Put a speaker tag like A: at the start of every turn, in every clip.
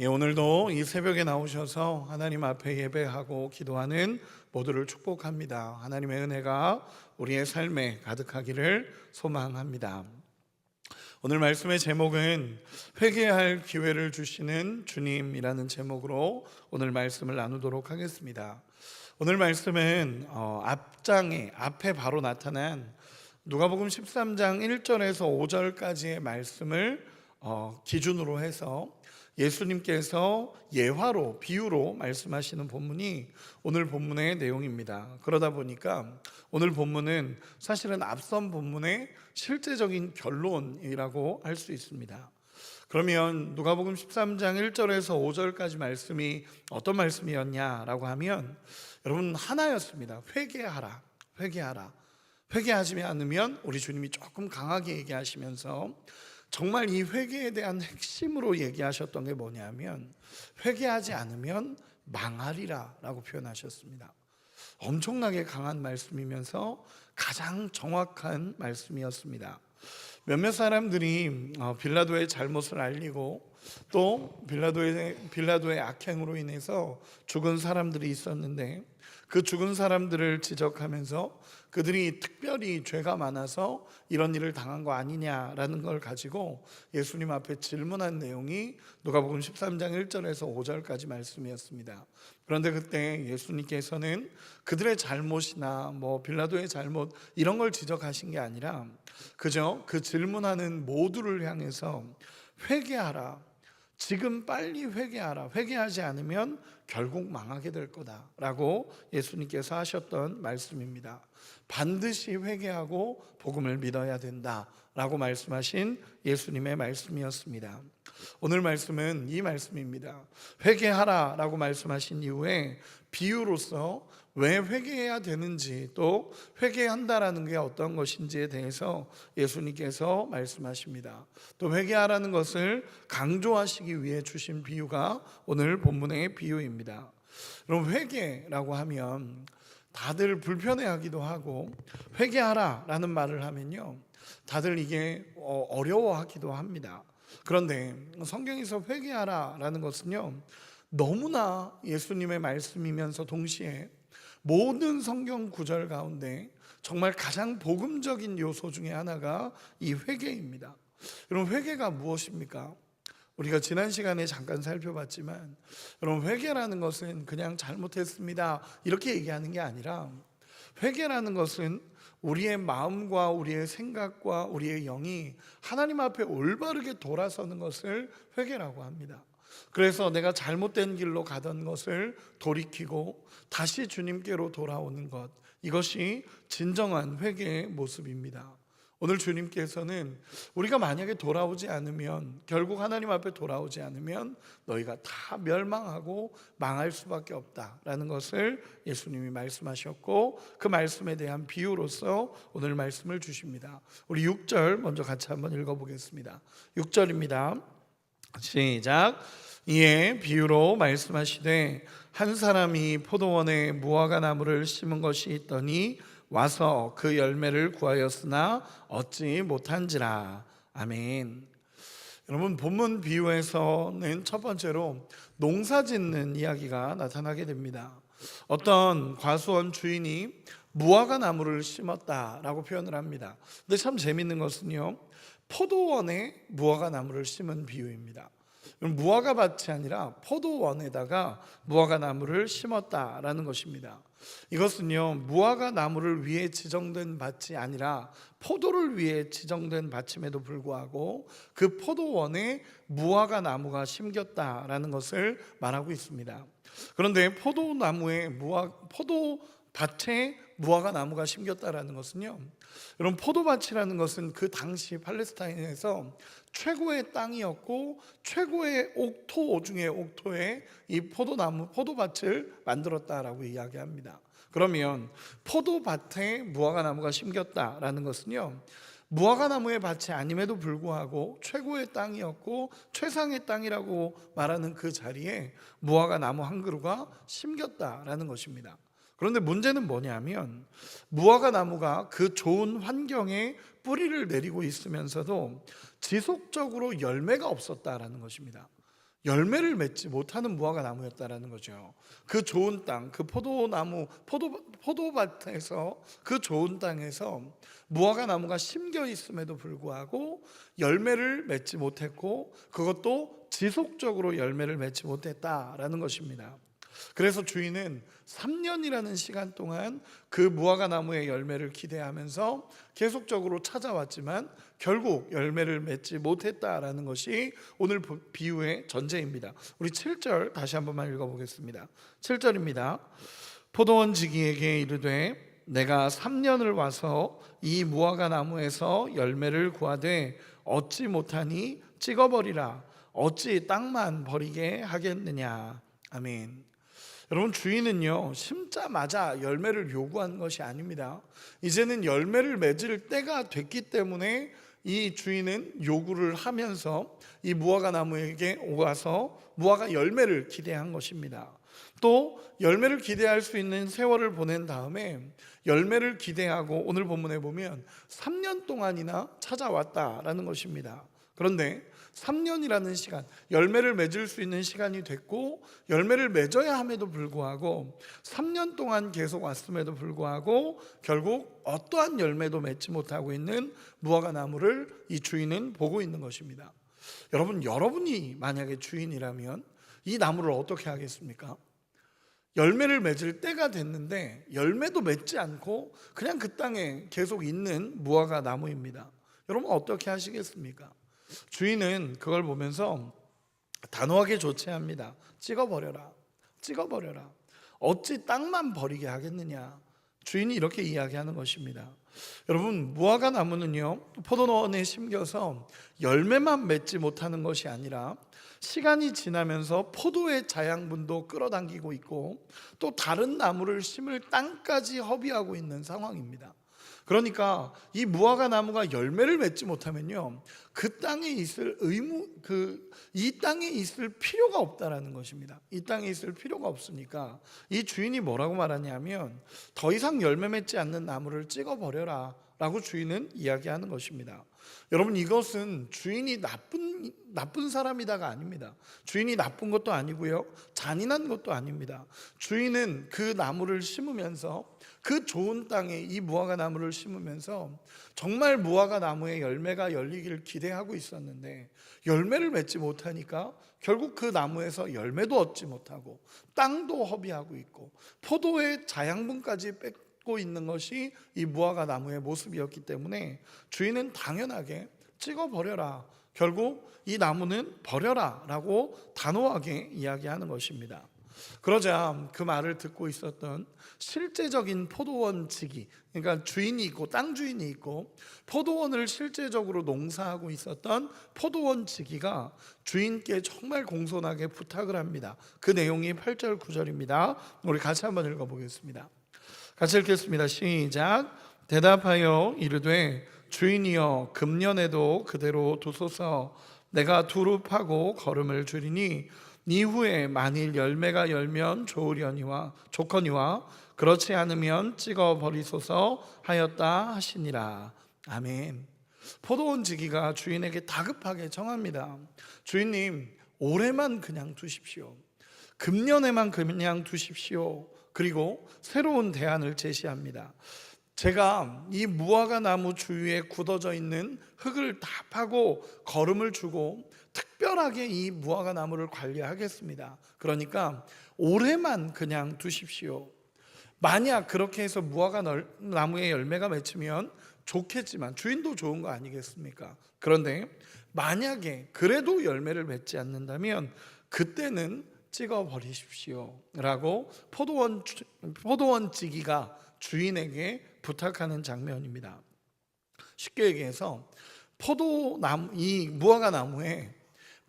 A: 오늘도 이 새벽에 나오셔서 하나님 앞에 예배하고 기도하는 모두를 축복합니다. 하나님의 은혜가 우리의 삶에 가득하기를 소망합니다. 오늘 말씀의 제목은 회개할 기회를 주시는 주님이라는 제목으로 오늘 말씀을 나누도록 하겠습니다. 오늘 말씀은 앞에 바로 나타난 누가복음 13장 1절에서 5절까지의 말씀을 기준으로 해서 예수님께서 예화로, 비유로 말씀하시는 본문이 오늘 본문의 내용입니다. 그러다 보니까 오늘 본문은 사실은 앞선 본문의 실제적인 결론이라고 할 수 있습니다. 그러면 누가복음 13장 1절에서 5절까지 말씀이 어떤 말씀이었냐라고 하면 여러분 하나였습니다. 회개하라, 회개하라. 회개하지 않으면 우리 주님이 조금 강하게 얘기하시면서 정말 이 회개에 대한 핵심으로 얘기하셨던 게 뭐냐면 회개하지 않으면 망하리라 라고 표현하셨습니다. 엄청나게 강한 말씀이면서 가장 정확한 말씀이었습니다. 몇몇 사람들이 빌라도의 잘못을 알리고 또 빌라도의 악행으로 인해서 죽은 사람들이 있었는데 그 죽은 사람들을 지적하면서 그들이 특별히 죄가 많아서 이런 일을 당한 거 아니냐라는 걸 가지고 예수님 앞에 질문한 내용이 누가복음 13장 1절에서 5절까지 말씀이었습니다. 그런데 그때 예수님께서는 그들의 잘못이나 빌라도의 잘못 이런 걸 지적하신 게 아니라 그저 그 질문하는 모두를 향해서 회개하라, 지금 빨리 회개하라, 회개하지 않으면 결국 망하게 될 거다라고 예수님께서 하셨던 말씀입니다. 반드시 회개하고 복음을 믿어야 된다라고 말씀하신 예수님의 말씀이었습니다. 오늘 말씀은 이 말씀입니다. 회개하라라고 말씀하신 이후에 비유로서 왜 회개해야 되는지 또 회개한다라는 게 어떤 것인지에 대해서 예수님께서 말씀하십니다. 또 회개하라는 것을 강조하시기 위해 주신 비유가 오늘 본문의 비유입니다. 그럼 회개라고 하면 다들 불편해하기도 하고 회개하라라는 말을 하면요 다들 이게 어려워하기도 합니다. 그런데 성경에서 회개하라라는 것은요 너무나 예수님의 말씀이면서 동시에 모든 성경 구절 가운데 정말 가장 복음적인 요소 중에 하나가 이 회개입니다. 여러분 회개가 무엇입니까? 우리가 지난 시간에 잠깐 살펴봤지만 여러분 회개라는 것은 그냥 잘못했습니다 이렇게 얘기하는 게 아니라 회개라는 것은 우리의 마음과 우리의 생각과 우리의 영이 하나님 앞에 올바르게 돌아서는 것을 회개라고 합니다. 그래서 내가 잘못된 길로 가던 것을 돌이키고 다시 주님께로 돌아오는 것, 이것이 진정한 회개의 모습입니다. 오늘 주님께서는 우리가 만약에 돌아오지 않으면, 결국 하나님 앞에 돌아오지 않으면 너희가 다 멸망하고 망할 수밖에 없다라는 것을 예수님이 말씀하셨고 그 말씀에 대한 비유로서 오늘 말씀을 주십니다. 우리 6절 먼저 같이 한번 읽어보겠습니다. 6절입니다. 시작. 이에 비유로 말씀하시되 한 사람이 포도원에 무화과 나무를 심은 것이 있더니 와서 그 열매를 구하였으나 얻지 못한지라. 아멘. 여러분 본문 비유에서는 첫 번째로 농사 짓는 이야기가 나타나게 됩니다. 어떤 과수원 주인이 무화과 나무를 심었다라고 표현을 합니다. 근데 참 재밌는 것은요 포도원에 무화과 나무를 심은 비유입니다. 무화과 밭이 아니라 포도원에다가 무화과 나무를 심었다라는 것입니다. 이것은요 무화과 나무를 위해 지정된 밭이 아니라 포도를 위해 지정된 밭임에도 불구하고 그 포도원에 무화과 나무가 심겼다라는 것을 말하고 있습니다. 그런데 포도밭에 무화과 나무가 심겼다라는 것은요 여러분 포도밭이라는 것은 그 당시 팔레스타인에서 최고의 땅이었고 최고의 옥토 중에 옥토에 이 포도밭을 만들었다라고 이야기합니다. 그러면 포도밭에 무화과 나무가 심겼다라는 것은요 무화과 나무의 밭이 아님에도 불구하고 최고의 땅이었고 최상의 땅이라고 말하는 그 자리에 무화과 나무 한 그루가 심겼다라는 것입니다. 그런데 문제는 뭐냐면 무화과 나무가 그 좋은 환경에 뿌리를 내리고 있으면서도 지속적으로 열매가 없었다라는 것입니다. 열매를 맺지 못하는 무화과 나무였다라는 거죠. 그 좋은 땅, 그 포도밭에서, 그 좋은 땅에서 무화과 나무가 심겨 있음에도 불구하고 열매를 맺지 못했고, 그것도 지속적으로 열매를 맺지 못했다라는 것입니다. 그래서 주인은 3년이라는 시간 동안 그 무화과 나무의 열매를 기대하면서 계속적으로 찾아왔지만 결국 열매를 맺지 못했다라는 것이 오늘 비유의 전제입니다. 우리 7절 다시 한 번만 읽어보겠습니다. 7절입니다. 포도원 지기에게 이르되 내가 3년을 와서 이 무화과 나무에서 열매를 구하되 얻지 못하니 찍어버리라. 어찌 땅만 버리게 하겠느냐. 아멘. 여러분, 주인은요 심자마자 열매를 요구한 것이 아닙니다. 이제는 열매를 맺을 때가 됐기 때문에 이 주인은 요구를 하면서 이 무화과 나무에게 오가서 무화과 열매를 기대한 것입니다. 또 열매를 기대할 수 있는 세월을 보낸 다음에 열매를 기대하고 오늘 본문에 보면 3년 동안이나 찾아왔다라는 것입니다. 그런데 3년이라는 시간, 열매를 맺을 수 있는 시간이 됐고 열매를 맺어야 함에도 불구하고 3년 동안 계속 왔음에도 불구하고 결국 어떠한 열매도 맺지 못하고 있는 무화과 나무를 이 주인은 보고 있는 것입니다. 여러분이 만약에 주인이라면 이 나무를 어떻게 하겠습니까? 열매를 맺을 때가 됐는데 열매도 맺지 않고 그냥 그 땅에 계속 있는 무화과 나무입니다. 여러분 어떻게 하시겠습니까? 주인은 그걸 보면서 단호하게 조치합니다. 찍어버려라. 찍어버려라. 어찌 땅만 버리게 하겠느냐. 주인이 이렇게 이야기하는 것입니다. 여러분, 무화과 나무는요 포도원에 심겨서 열매만 맺지 못하는 것이 아니라 시간이 지나면서 포도의 자양분도 끌어당기고 있고 또 다른 나무를 심을 땅까지 허비하고 있는 상황입니다. 그러니까 이 무화과 나무가 열매를 맺지 못하면요 그 땅에 있을 이 땅에 있을 필요가 없다라는 것입니다. 이 땅에 있을 필요가 없으니까 이 주인이 뭐라고 말하냐면 더 이상 열매 맺지 않는 나무를 찍어버려라 라고 주인은 이야기하는 것입니다. 여러분, 이것은 주인이 나쁜 사람이다가 아닙니다. 주인이 나쁜 것도 아니고요 잔인한 것도 아닙니다. 주인은 그 나무를 심으면서 그 좋은 땅에 이 무화과 나무를 심으면서 정말 무화과 나무에 열매가 열리기를 기대하고 있었는데 열매를 맺지 못하니까 결국 그 나무에서 열매도 얻지 못하고 땅도 허비하고 있고 포도의 자양분까지 뺏고 있는 것이 이 무화과 나무의 모습이었기 때문에 주인은 당연하게 찍어버려라, 결국 이 나무는 버려라 라고 단호하게 이야기하는 것입니다. 그러자 그 말을 듣고 있었던 실제적인 포도원 지기, 그러니까 주인이 있고 땅 주인이 있고 포도원을 실제적으로 농사하고 있었던 포도원 지기가 주인께 정말 공손하게 부탁을 합니다. 그 내용이 8절 9절입니다 우리 같이 한번 읽어보겠습니다. 같이 읽겠습니다. 시작. 대답하여 이르되 주인이여 금년에도 그대로 두소서. 내가 두루 파고 거름을 줄이니 이후에 만일 열매가 열면 좋거니와 그렇지 않으면 찍어 버리소서 하였다 하시니라. 아멘. 포도원 지기가 주인에게 다급하게 정합니다. 주인님, 올해만 그냥 두십시오. 금년에만 그냥 두십시오. 그리고 새로운 대안을 제시합니다. 제가 이 무화과 나무 주위에 굳어져 있는 흙을 다 파고 거름을 주고 특별하게 이 무화과 나무를 관리하겠습니다. 그러니까 올해만 그냥 두십시오. 만약 그렇게 해서 무화과 나무에 열매가 맺히면 좋겠지만 주인도 좋은 거 아니겠습니까? 그런데 만약에 그래도 열매를 맺지 않는다면 그때는 찍어 버리십시오 라고 포도원 지기가 주인에게 부탁하는 장면입니다. 쉽게 얘기해서 이 무화과 나무에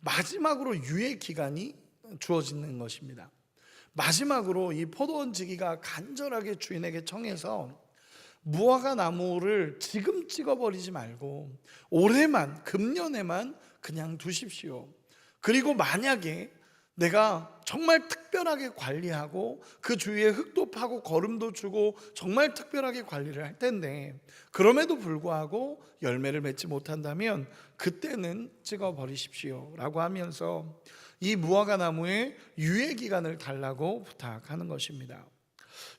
A: 마지막으로 유예 기간이 주어지는 것입니다. 마지막으로 이 포도원 지기가 간절하게 주인에게 청해서 무화과 나무를 지금 찍어버리지 말고 올해만, 금년에만 그냥 두십시오. 그리고 만약에 내가 정말 특별하게 관리하고 그 주위에 흙도 파고 거름도 주고 정말 특별하게 관리를 할 텐데 그럼에도 불구하고 열매를 맺지 못한다면 그때는 찍어버리십시오 라고 하면서 이 무화과 나무의 유예 기간을 달라고 부탁하는 것입니다.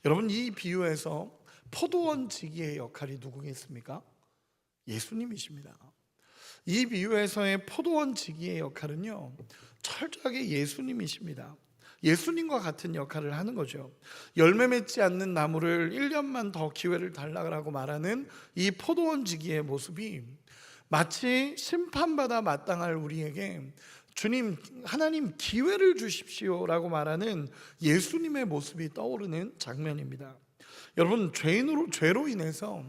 A: 여러분, 이 비유에서 포도원 지기의 역할이 누구겠습니까? 예수님이십니다. 이 비유에서의 포도원 지기의 역할은요, 철저하게 예수님이십니다. 예수님과 같은 역할을 하는 거죠. 열매 맺지 않는 나무를 1년만 더 기회를 달라고 말하는 이 포도원 지기의 모습이 마치 심판받아 마땅할 우리에게 주님, 하나님 기회를 주십시오라고 말하는 예수님의 모습이 떠오르는 장면입니다. 여러분, 죄로 인해서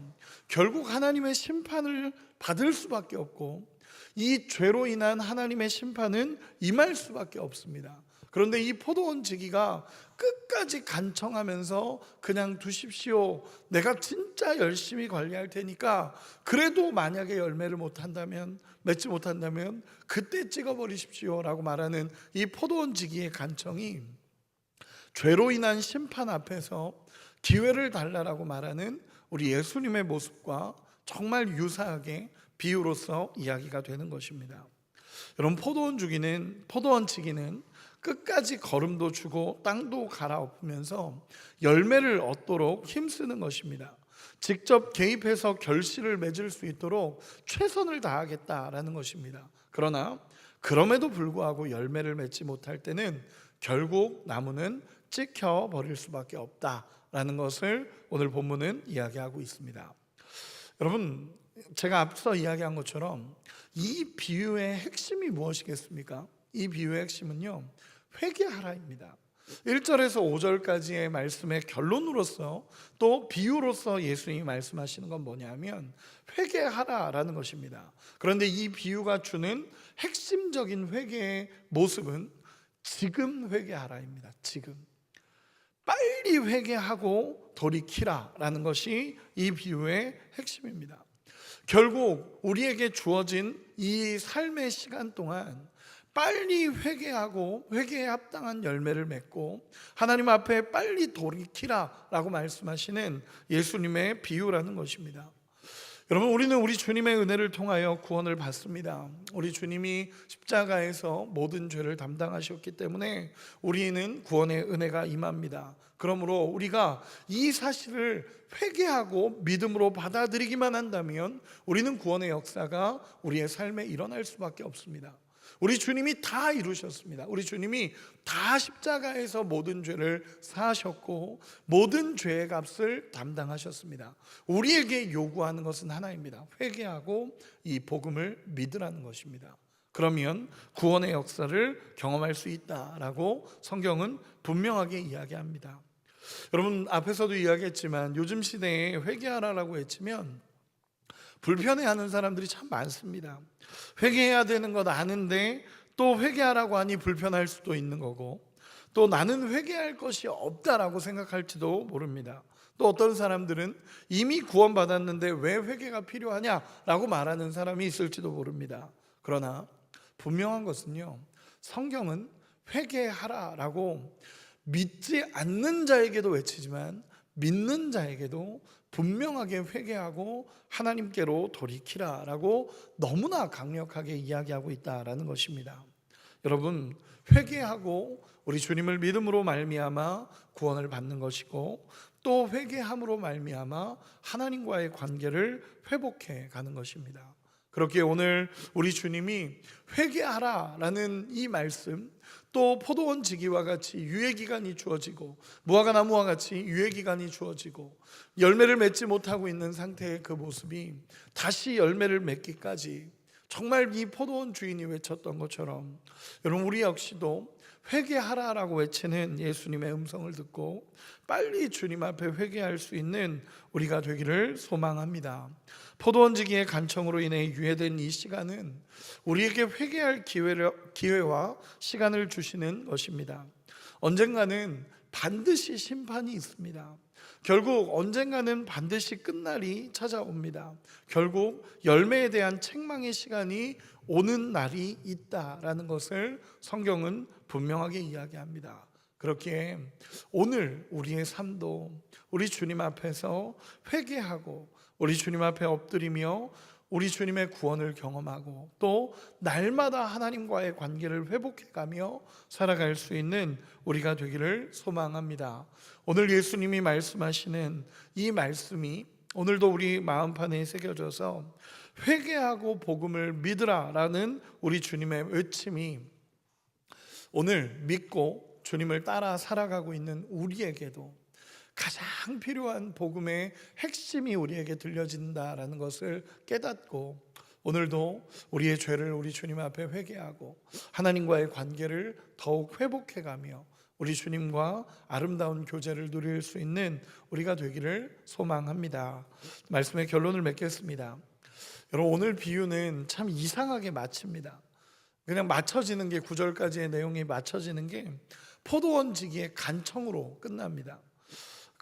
A: 결국 하나님의 심판을 받을 수밖에 없고, 이 죄로 인한 하나님의 심판은 임할 수밖에 없습니다. 그런데 이 포도원 지기가 끝까지 간청하면서 그냥 두십시오, 내가 진짜 열심히 관리할 테니까 그래도 만약에 열매를 맺지 못한다면 그때 찍어버리십시오 라고 말하는 이 포도원 지기의 간청이 죄로 인한 심판 앞에서 기회를 달라라고 말하는 우리 예수님의 모습과 정말 유사하게 비유로서 이야기가 되는 것입니다. 여러분, 포도원 지기는 끝까지 거름도 주고 땅도 갈아엎으면서 열매를 얻도록 힘쓰는 것입니다. 직접 개입해서 결실을 맺을 수 있도록 최선을 다하겠다라는 것입니다. 그러나 그럼에도 불구하고 열매를 맺지 못할 때는 결국 나무는 찍혀 버릴 수밖에 없다라는 것을 오늘 본문은 이야기하고 있습니다. 여러분, 제가 앞서 이야기한 것처럼 이 비유의 핵심이 무엇이겠습니까? 이 비유의 핵심은요, 회개하라입니다. 1절에서 5절까지의 말씀의 결론으로서 또 비유로서 예수님이 말씀하시는 건 뭐냐면 회개하라라는 것입니다. 그런데 이 비유가 주는 핵심적인 회개의 모습은 지금 회개하라입니다. 지금 빨리 회개하고 돌이키라라는 것이 이 비유의 핵심입니다. 결국 우리에게 주어진 이 삶의 시간 동안 빨리 회개하고 회개에 합당한 열매를 맺고 하나님 앞에 빨리 돌이키라라고 말씀하시는 예수님의 비유라는 것입니다. 여러분, 우리는 우리 주님의 은혜를 통하여 구원을 받습니다. 우리 주님이 십자가에서 모든 죄를 담당하셨기 때문에 우리는 구원의 은혜가 임합니다. 그러므로 우리가 이 사실을 회개하고 믿음으로 받아들이기만 한다면 우리는 구원의 역사가 우리의 삶에 일어날 수밖에 없습니다. 우리 주님이 다 이루셨습니다. 우리 주님이 다 십자가에서 모든 죄를 사하셨고 모든 죄의 값을 담당하셨습니다. 우리에게 요구하는 것은 하나입니다. 회개하고 이 복음을 믿으라는 것입니다. 그러면 구원의 역사를 경험할 수 있다라고 성경은 분명하게 이야기합니다. 여러분, 앞에서도 이야기했지만 요즘 시대에 회개하라라고 외치면 불편해하는 사람들이 참 많습니다. 회개해야 되는 것 아는데 또 회개하라고 하니 불편할 수도 있는 거고, 또 나는 회개할 것이 없다라고 생각할지도 모릅니다. 또 어떤 사람들은 이미 구원받았는데 왜 회개가 필요하냐라고 말하는 사람이 있을지도 모릅니다. 그러나 분명한 것은요, 성경은 회개하라라고 믿지 않는 자에게도 외치지만 믿는 자에게도 분명하게 회개하고 하나님께로 돌이키라라고 너무나 강력하게 이야기하고 있다라는 것입니다. 여러분, 회개하고 우리 주님을 믿음으로 말미암아 구원을 받는 것이고, 또 회개함으로 말미암아 하나님과의 관계를 회복해 가는 것입니다. 그렇게 오늘 우리 주님이 회개하라라는 이 말씀, 또 포도원 지기와 같이 유예기간이 주어지고 무화과 나무와 같이 유예기간이 주어지고 열매를 맺지 못하고 있는 상태의 그 모습이 다시 열매를 맺기까지 정말 이 포도원 주인이 외쳤던 것처럼 여러분, 우리 역시도 회개하라라고 외치는 예수님의 음성을 듣고 빨리 주님 앞에 회개할 수 있는 우리가 되기를 소망합니다. 포도원지기의 간청으로 인해 유예된 이 시간은 우리에게 회개할 기회와 시간을 주시는 것입니다. 언젠가는 반드시 심판이 있습니다. 결국 언젠가는 반드시 끝날이 찾아옵니다. 결국 열매에 대한 책망의 시간이 오는 날이 있다라는 것을 성경은 분명하게 이야기합니다. 그렇기에 오늘 우리의 삶도 우리 주님 앞에서 회개하고 우리 주님 앞에 엎드리며 우리 주님의 구원을 경험하고 또 날마다 하나님과의 관계를 회복해가며 살아갈 수 있는 우리가 되기를 소망합니다. 오늘 예수님이 말씀하시는 이 말씀이 오늘도 우리 마음판에 새겨져서 회개하고 복음을 믿으라라는 우리 주님의 외침이 오늘 믿고 주님을 따라 살아가고 있는 우리에게도 가장 필요한 복음의 핵심이 우리에게 들려진다라는 것을 깨닫고 오늘도 우리의 죄를 우리 주님 앞에 회개하고 하나님과의 관계를 더욱 회복해가며 우리 주님과 아름다운 교제를 누릴 수 있는 우리가 되기를 소망합니다. 말씀의 결론을 맺겠습니다. 여러분, 오늘 비유는 참 이상하게 마칩니다. 그냥 맞춰지는 게 9절까지의 내용이 맞춰지는 게 포도원 지기의 간청으로 끝납니다.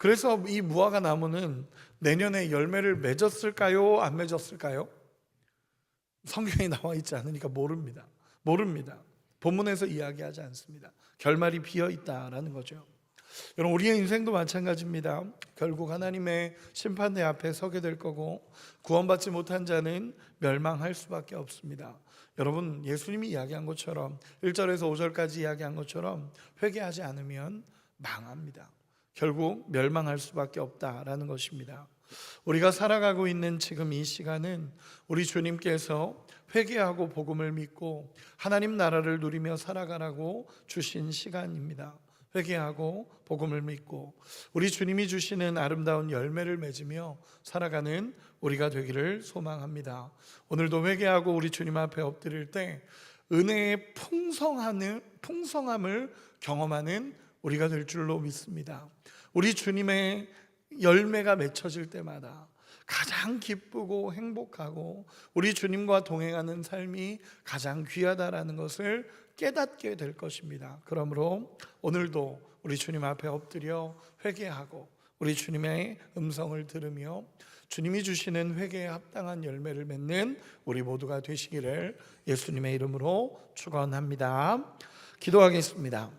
A: 그래서 이 무화과 나무는 내년에 열매를 맺었을까요? 안 맺었을까요? 성경에 나와 있지 않으니까 모릅니다. 본문에서 이야기하지 않습니다. 결말이 비어있다라는 거죠. 여러분, 우리의 인생도 마찬가지입니다. 결국 하나님의 심판대 앞에 서게 될 거고 구원받지 못한 자는 멸망할 수밖에 없습니다. 여러분, 예수님이 이야기한 것처럼 1절에서 5절까지 이야기한 것처럼 회개하지 않으면 망합니다. 결국 멸망할 수밖에 없다라는 것입니다. 우리가 살아가고 있는 지금 이 시간은 우리 주님께서 회개하고 복음을 믿고 하나님 나라를 누리며 살아가라고 주신 시간입니다. 회개하고 복음을 믿고 우리 주님이 주시는 아름다운 열매를 맺으며 살아가는 우리가 되기를 소망합니다. 오늘도 회개하고 우리 주님 앞에 엎드릴 때 은혜의 풍성함을 경험하는 우리가 될 줄로 믿습니다. 우리 주님의 열매가 맺혀질 때마다 가장 기쁘고 행복하고 우리 주님과 동행하는 삶이 가장 귀하다라는 것을 깨닫게 될 것입니다. 그러므로 오늘도 우리 주님 앞에 엎드려 회개하고 우리 주님의 음성을 들으며 주님이 주시는 회개에 합당한 열매를 맺는 우리 모두가 되시기를 예수님의 이름으로 축원합니다. 기도하겠습니다.